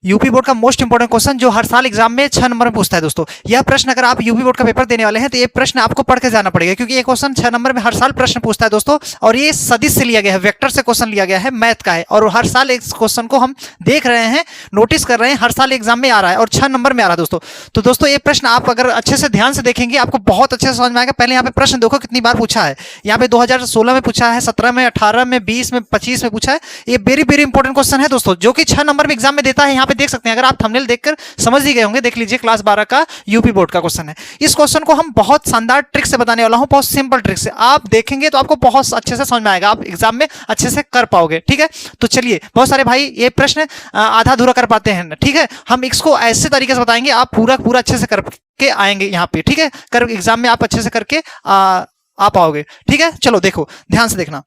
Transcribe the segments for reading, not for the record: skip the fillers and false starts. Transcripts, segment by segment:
UP board का most important question जो हर साल एग्जाम में 6 नंबर में पूछता है दोस्तों। यह प्रश्न अगर आप यूपी बोर्ड का पेपर देने वाले हैं तो ये प्रश्न आपको पढ़ के जाना पड़ेगा, क्योंकि ये क्वेश्चन 6 नंबर में हर साल प्रश्न पूछता है दोस्तों। और ये सदिश से लिया गया है, वेक्टर से क्वेश्चन लिया गया है, मैथ का है, और हर साल इस क्वेश्चन को हम देख रहे हैं, नोटिस कर रहे हैं, हर साल एग्जाम में आ रहा है और 6 नंबर में आ रहा है दोस्तों। तो दोस्तों ये प्रश्न आप अगर अच्छे से ध्यान से देखेंगे आपको बहुत अच्छे से समझ में आएगा। पहले यहाँ पे प्रश्न देखो कितनी बार पूछा है। यहाँ पे 2016 में पूछा है, 17 में, 18 में, 20 में, 25 में पूछा है। ये वेरी वेरी इंपॉर्टेंट क्वेश्चन है दोस्तों, जो कि 6 नंबर में एग्जाम में देता है। यहाँ पे देख सकते हैं, अगर आप थंबनेल देखकर समझ ही गए होंगे, देख लीजिए, क्लास 12 का यूपी बोर्ड का क्वेश्चन है। इस क्वेश्चन को हम बहुत शानदार ट्रिक से बताने वाला हूं, बहुत सिंपल ट्रिक से। आप देखेंगे तो आपको बहुत अच्छे से समझ में आएगा, आप एग्जाम में अच्छे से कर पाओगे। ठीक है, तो चलिए, बहुत सारे भाई ये प्रश्न आधा अधूरा कर पाते हैं, ठीक है, हम इसको ऐसे तरीके से बताएंगे, आप पूरा पूरा अच्छे से करके आएंगे यहाँ पे। ठीक है, कर एग्जाम में आप अच्छे से करके आ पाओगे। ठीक है, चलो देखो, ध्यान से देखना।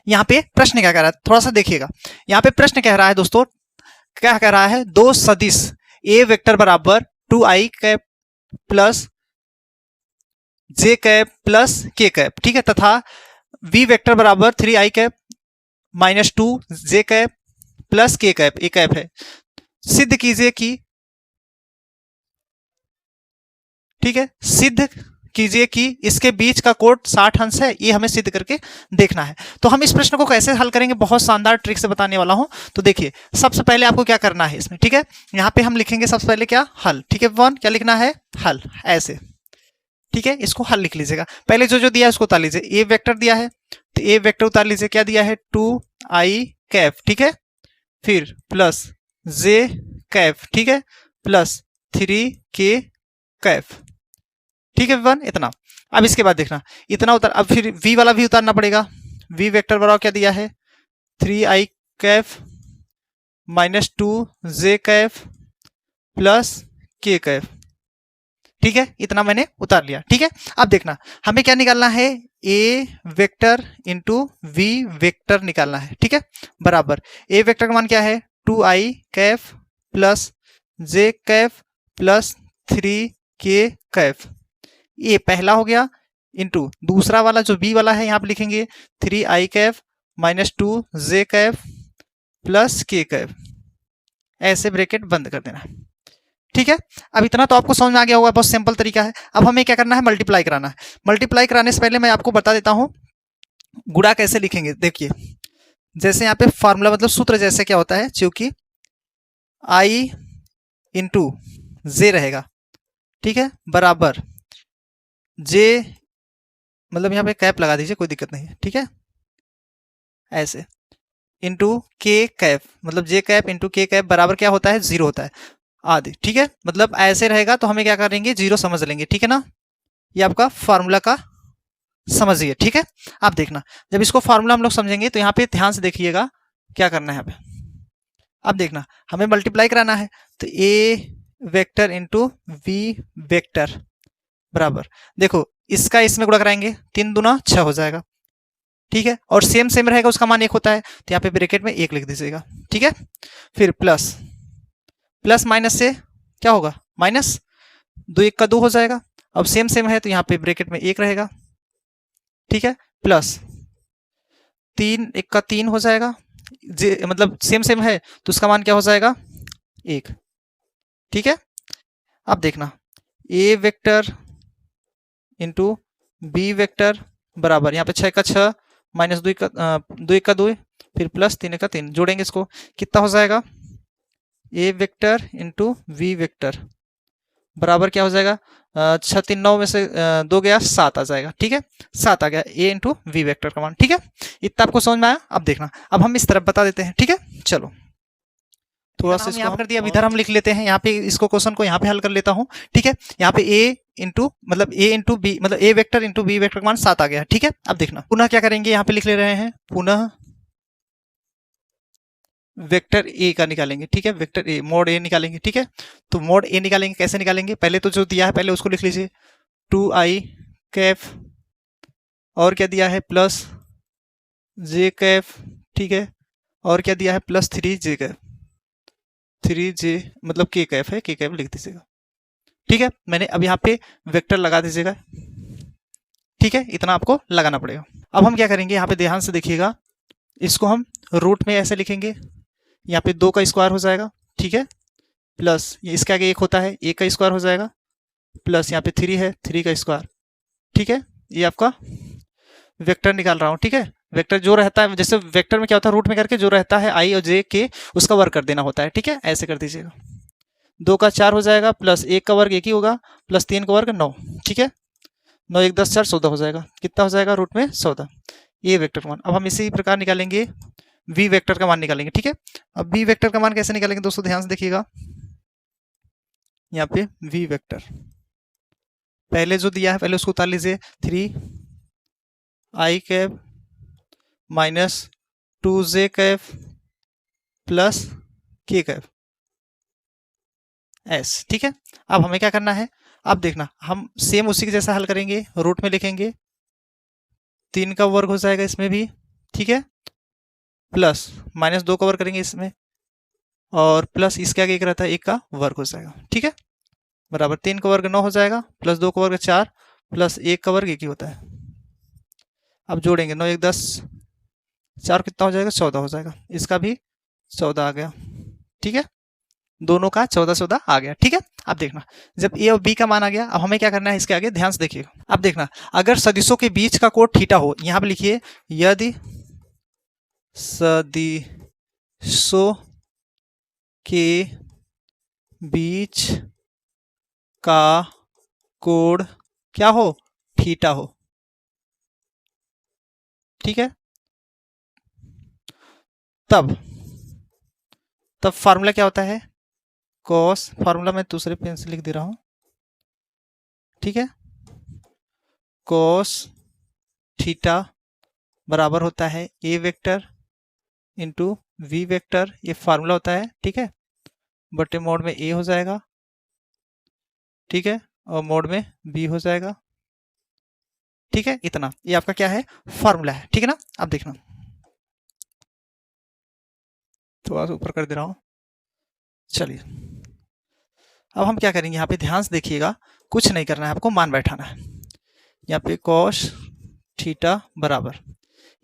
यहाँ पे प्रश्न क्या कह रहा है, थोड़ा सा देखिएगा। यहाँ पे प्रश्न कह रहा है दोस्तों, क्या कह रहा है, दो सदिश ए वेक्टर बराबर 2i कैप प्लस जे कैप प्लस के कैप, ठीक है, तथा वी वेक्टर बराबर 3i cap minus 2 J cap plus K cap, A cap है, सिद्ध कीजिए कि, ठीक है, सिद्ध कीजिए कि इसके बीच का कोण 60 अंश है। ये हमें सिद्ध करके देखना है। तो हम इस प्रश्न को कैसे हल करेंगे, बहुत शानदार ट्रिक से बताने वाला हूं। तो देखिए, सबसे पहले आपको क्या करना है इसमें, ठीक है, यहाँ पे हम लिखेंगे सबसे पहले क्या, हल। ठीक है, वन क्या लिखना है, हल, ऐसे। ठीक है, इसको हल लिख लीजिएगा। पहले जो जो दिया है उसको उतार लीजिए। ए वेक्टर दिया है तो ए वेक्टर उतार लीजिए, क्या दिया है, 2i कैप, ठीक है, फिर प्लस जे कैप, ठीक है, प्लस 3k कैप, ठीक है, वन, इतना। अब इसके बाद देखना, इतना उतार, अब फिर v वाला भी उतारना पड़ेगा। v वेक्टर बराबर क्या दिया है, 3i cap minus 2j cap plus k cap, ठीक है, इतना मैंने उतार लिया। ठीक है, अब देखना, हमें क्या निकालना है, a vector into v vector निकालना है। ठीक है, बराबर a वेक्टर का मान क्या है, 2i cap plus j cap plus 3k cap, ये पहला हो गया, इंटू दूसरा वाला जो बी वाला है, यहाँ पे लिखेंगे 3i cap minus 2j cap plus k cap, ऐसे ब्रैकेट बंद कर देना। ठीक है, अब इतना तो आपको समझ में आ गया होगा, बहुत सिंपल तरीका है। अब हमें क्या करना है, मल्टीप्लाई कराना है। मल्टीप्लाई कराने से पहले मैं आपको बता देता हूं गुणा कैसे लिखेंगे। देखिए, जैसे यहाँ पे फॉर्मूला, मतलब सूत्र जैसे क्या होता है, क्योंकि i इंटू जे रहेगा, ठीक है, बराबर जे, मतलब यहाँ पे कैप लगा दीजिए, कोई दिक्कत नहीं है, ठीक है, ऐसे, इंटू के कैप, मतलब जे कैप इंटू के कैप बराबर क्या होता है, 0 होता है, आदि। ठीक है, मतलब ऐसे रहेगा तो हमें क्या करेंगे, 0 समझ लेंगे। ठीक है ना, ये आपका फॉर्मूला का समझिए। ठीक है, आप देखना, जब इसको फॉर्मूला हम लोग समझेंगे तो यहाँ पे ध्यान से देखिएगा क्या करना है। यहाँ पे अब देखना, हमें मल्टीप्लाई कराना है, तो ए वेक्टर इंटू वी वेक्टर बराबर, देखो इसका इसमें गुणा कराएंगे, 3 दूना 6 हो जाएगा। ठीक है, और सेम सेम रहेगा, उसका मान 1 होता है, तो यहाँ पे ब्रैकेट में 1 लिख दीजिएगा। ठीक है, फिर प्लस, प्लस माइनस से क्या होगा, माइनस, 2 1 का 2 हो जाएगा। अब सेम सेम है तो यहाँ पे ब्रैकेट में 1 रहेगा। ठीक है, प्लस 3 1 का 3 हो जाएगा, मतलब सेम सेम है तो उसका मान क्या हो जाएगा, 1। ठीक है, अब देखना, ए वेक्टर इंटू बी वेक्टर बराबर, यहाँ पे 6 का 6 माइनस 2 1 का 2, फिर प्लस 3 1 का 3, जोड़ेंगे इसको, कितना हो जाएगा, ए वेक्टर इंटू वी वेक्टर बराबर क्या हो जाएगा, 6 3 9 में से 2 गया, 7 आ जाएगा। ठीक है, 7 आ गया ए इंटू वी वेक्टर का मान। ठीक है, इतना आपको समझ में आया। अब देखना, अब हम इस तरफ बता देते हैं। ठीक है, चलो थोड़ा सा यहाँ कर दिया, अब इधर हम लिख लेते हैं, यहाँ पे इसको क्वेश्चन को यहाँ पे हल कर लेता हूँ। ठीक है, यहाँ पे ए इंटू मतलब ए इंटू बी, मतलब ए वेक्टर इंटू बी वेक्टर का मान 7 आ गया। ठीक है, अब देखना, पुनः क्या करेंगे, यहाँ पे लिख ले रहे हैं, पुनः वेक्टर ए का निकालेंगे। ठीक है, वेक्टर ए, मोड ए निकालेंगे। ठीक है, तो मोड ए निकालेंगे, कैसे निकालेंगे, पहले तो जो दिया है पहले उसको लिख लीजिए, 2i कैप, और क्या दिया है, प्लस जे कैप। ठीक है, और क्या दिया है, प्लस 3j कैप, 3j मतलब के कैप है, के कैप लिख दीजिएगा। ठीक है, मैंने अब यहाँ पे वेक्टर लगा दीजिएगा। ठीक है, इतना आपको लगाना पड़ेगा। अब हम क्या करेंगे, यहाँ पे ध्यान से देखिएगा, इसको हम रूट में ऐसे लिखेंगे, यहाँ पे 2 का स्क्वायर हो जाएगा। ठीक है, प्लस ये इसके आगे 1 होता है, 1 का स्क्वायर हो जाएगा, प्लस यहाँ पे 3 है, 3 का स्क्वायर। ठीक है, ये आपका वेक्टर निकाल रहा हूँ। ठीक है, वेक्टर जो रहता है, जैसे वेक्टर में क्या होता है, रूट में करके जो रहता है आई और जे के, उसका वर्ग कर देना होता है। ठीक है, ऐसे कर दीजिएगा। 2 का 4 हो जाएगा, प्लस 1 का वर्ग 1 ही होगा, प्लस 3 का वर्ग 9। ठीक है, 9 1 10 4 14 हो जाएगा। कितना हो जाएगा, रूट में 14। ये वेक्टर का मान। अब हम इसी प्रकार निकालेंगे वी वेक्टर का मान निकालेंगे। ठीक है, अब वी वेक्टर का मान कैसे निकालेंगे दोस्तों, ध्यान से देखिएगा। यहाँ पे वी वेक्टर पहले जो दिया है पहले उसको उतार लीजिए। 3 I cap minus 2j cap plus K cap S. ठीक है, अब हमें क्या करना है, अब देखना हम सेम उसी के जैसा हल करेंगे, रूट में लिखेंगे, 3 का वर्ग हो जाएगा इसमें भी। ठीक है, प्लस माइनस 2 का वर्ग करेंगे इसमें, और प्लस इसके आगे एक रहता है 1 का वर्ग हो जाएगा। ठीक है, बराबर 3 का वर्ग 9 हो जाएगा, प्लस 2 का वर्ग 4, प्लस 1 का वर्ग 1 ही होता है। अब जोड़ेंगे 9 1 10 4 कितना हो जाएगा, 14 हो जाएगा। इसका भी 14 आ गया। ठीक है, दोनों का 14 14 आ गया। ठीक है, अब देखना जब ए और बी का मान आ गया, अब हमें क्या करना है, इसके आगे ध्यान से देखिएगा। अब देखना अगर सदिशों के बीच का कोण थीटा हो, यहां पे लिखिए यदि सदिशों के बीच का कोण क्या हो, थीटा हो। ठीक है, तब फार्मूला क्या होता है, कॉस, फार्मूला मैं दूसरे पेन से लिख दे रहा हूं। ठीक है, कॉस थीटा बराबर होता है ए वेक्टर इंटू वी वेक्टर, ये फार्मूला होता है। ठीक है, बटे मोड में ए हो जाएगा। ठीक है, और मोड में बी हो जाएगा। ठीक है, इतना ये आपका क्या है, फार्मूला है। ठीक है ना, अब देखना थोड़ा सा ऊपर कर दे रहा हूं। चलिए अब हम क्या करेंगे, यहाँ पे ध्यान से देखिएगा, कुछ नहीं करना है, आपको मान बैठाना है। यहाँ पे कॉस थीटा बराबर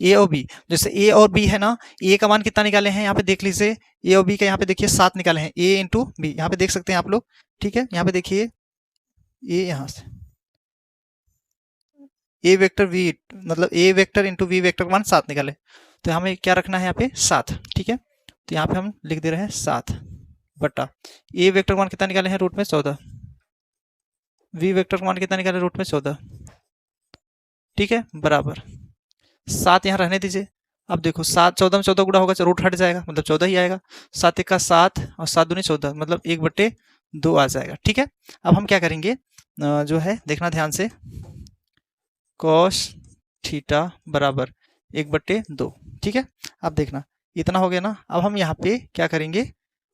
ए और बी, जैसे ए और बी है ना, ए का मान कितना निकाले हैं, यहाँ पे देख लीजिए, ए और बी का यहाँ पे देखिए 7 निकाले हैं, ए इंटू बी, यहाँ पे देख सकते हैं आप लोग। ठीक है, यहाँ पे देखिए ए, यहाँ से ए वेक्टर वी, मतलब ए वेक्टर इंटू वी वेक्टर का मान 7 निकाले, तो हमें क्या रखना है यहाँ पे 7। ठीक है, तो यहाँ पे हम लिख दे रहे हैं 7 बटा ए वेक्टर का मान कितना निकाले हैं, रूट में 14, वी वेक्टर का मान कितना निकाले, रूट में 14। ठीक है, बराबर 7 यहाँ रहने दीजिए। अब देखो 7 14 में 14 गुणा होगा, रूट हट जाएगा, मतलब 14 ही आएगा। 7 1 का 7 और 7 दूनी 14, मतलब 1/2 आ जाएगा। ठीक है, अब हम क्या करेंगे, जो है देखना ध्यान से, कॉस थीटा बराबर 1/2। ठीक है, अब देखना इतना हो गया ना। अब हम यहाँ पे क्या करेंगे,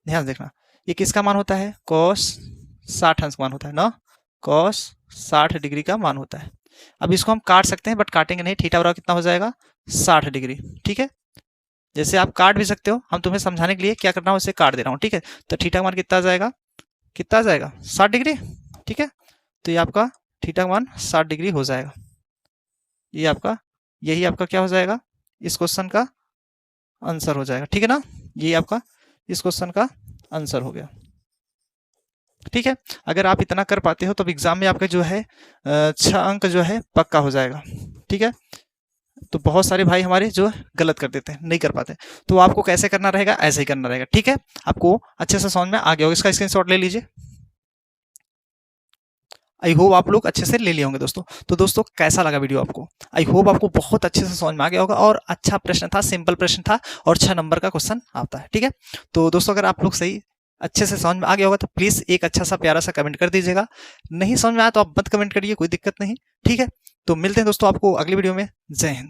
ध्यान देखना, ये किसका मान होता है, कॉस 60 अंश का मान होता है ना, कॉस 60 डिग्री का मान होता है। अब इसको हम काट सकते हैं, बट काटेंगे नहीं, थीटा बराबर कितना हो जाएगा, 60 डिग्री। ठीक है, जैसे आप काट भी सकते हो, हम तुम्हें समझाने के लिए क्या करना है, उसे काट दे रहा हूँ। ठीक है, तो थीटा का मान कितना आ जाएगा, 60 डिग्री। ठीक है, तो ये आपका थीटा का मान 60 डिग्री हो जाएगा। ये आपका, यही आपका क्या हो जाएगा, इस क्वेश्चन का आंसर हो जाएगा। ठीक है ना, ये आपका इस क्वेश्चन का आंसर हो गया। ठीक है, अगर आप इतना कर पाते हो तो एग्जाम में आपका जो है 6 अंक जो है पक्का हो जाएगा। ठीक है, तो बहुत सारे भाई हमारे जो गलत कर देते हैं, नहीं कर पाते, तो आपको कैसे करना रहेगा, ऐसे ही करना रहेगा। ठीक है, आपको अच्छे से समझ में आ गया होगा, इसका स्क्रीनशॉट ले लीजिए। आई होप आप लोग अच्छे से ले लिए होंगे दोस्तों। तो दोस्तों कैसा लगा वीडियो आपको, आई होप आपको बहुत अच्छे से समझ में आ गया होगा, और अच्छा प्रश्न था, सिंपल प्रश्न था, और 6 नंबर का क्वेश्चन आता है। ठीक है, तो दोस्तों अगर आप लोग सही अच्छे से समझ में आ गया होगा तो प्लीज एक अच्छा सा प्यारा सा कमेंट कर दीजिएगा। नहीं समझ में आया तो आप मत कमेंट करिए, कोई दिक्कत नहीं। ठीक है, तो मिलते हैं दोस्तों आपको अगली वीडियो में। जय हिंद।